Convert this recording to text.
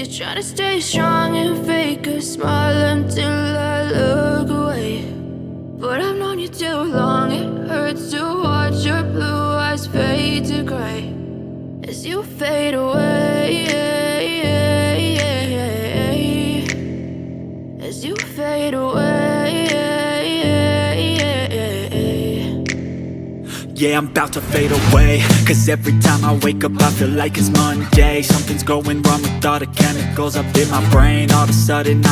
to try to stay strong and fake a smile until I look away. But I've known you too long, it hurts to watch your blue eyes fade to gray as you fade away, as you fade away. Yeah, I'm about to fade away, 'cause every time I wake up I feel like it's Monday. Something's going wrong with all the chemicals up in my brain. All of a sudden